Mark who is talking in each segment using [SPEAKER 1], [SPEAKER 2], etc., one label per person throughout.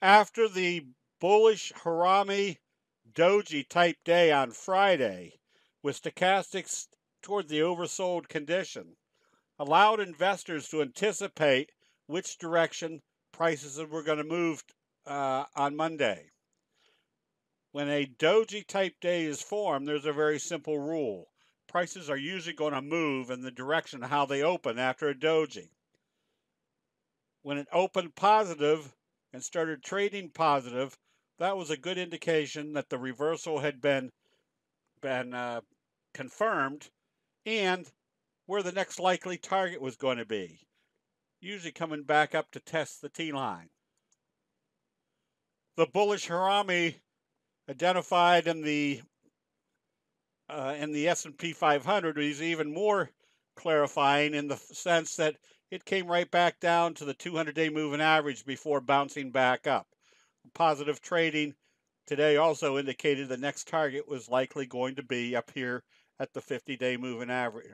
[SPEAKER 1] After the bullish Harami doji type day on Friday, with stochastics toward the oversold condition, allowed investors to anticipate which direction prices were going to move on Monday. When a doji type day is formed, there's a very simple rule. Prices are usually going to move in the direction of how they open after a doji. When it opened positive and started trading positive, that was a good indication that the reversal had been confirmed and where the next likely target was going to be, usually coming back up to test the T-line. The bullish Harami identified in the S&P 500 is even more clarifying in the sense that it came right back down to the 200-day moving average before bouncing back up. Positive trading today also indicated the next target was likely going to be up here at the 50-day moving average.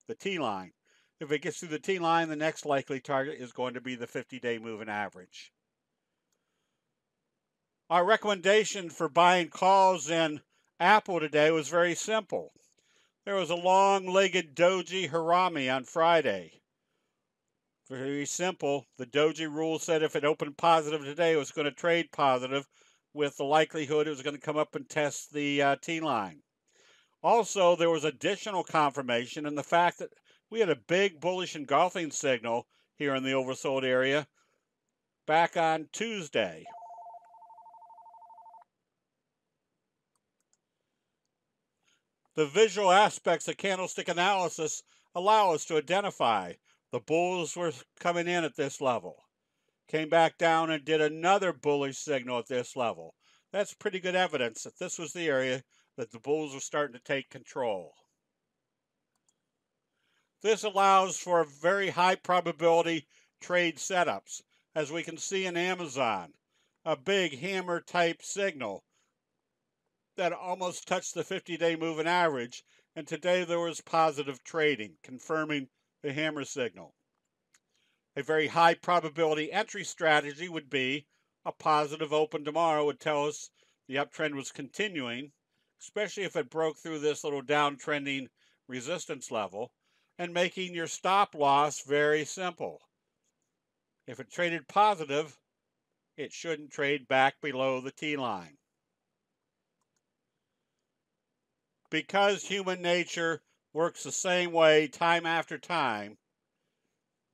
[SPEAKER 1] The T-line. If it gets through the T-line, the next likely target is going to be the 50-day moving average. Our recommendation for buying calls in Apple today was very simple. There was a long-legged doji Harami on Friday. Very simple. The doji rule said if it opened positive today, it was going to trade positive with the likelihood it was going to come up and test the T-line. Also, there was additional confirmation in the fact that we had a big bullish engulfing signal here in the oversold area back on Tuesday. The visual aspects of candlestick analysis allow us to identify the bulls were coming in at this level. Came back down and did another bullish signal at this level. That's pretty good evidence that this was the area that the bulls were starting to take control. This allows for very high probability trade setups, as we can see in Amazon, a big hammer type signal that almost touched the 50-day moving average, and today there was positive trading, confirming the hammer signal. A very high probability entry strategy would be a positive open tomorrow would tell us the uptrend was continuing, especially if it broke through this little downtrending resistance level, and making your stop loss very simple. If it traded positive, it shouldn't trade back below the T-line. Because human nature works the same way time after time,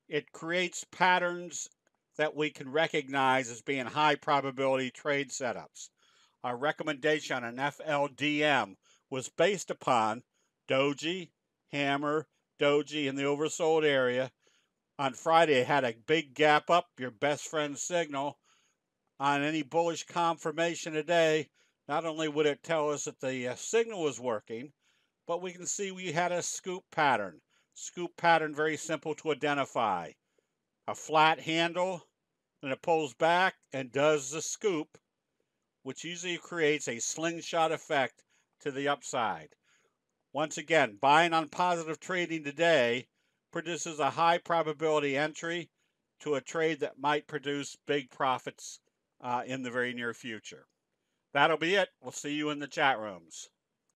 [SPEAKER 1] it creates patterns that we can recognize as being high probability trade setups. Our recommendation on an FLDM was based upon doji, hammer, doji in the oversold area. On Friday, it had a big gap up, your best friend's signal. On any bullish confirmation today, not only would it tell us that the signal was working, but we can see we had a scoop pattern. Scoop pattern, very simple to identify. A flat handle, then it pulls back and does the scoop, which usually creates a slingshot effect to the upside. Once again, buying on positive trading today produces a high probability entry to a trade that might produce big profits in the very near future. That'll be it. We'll see you in the chat rooms.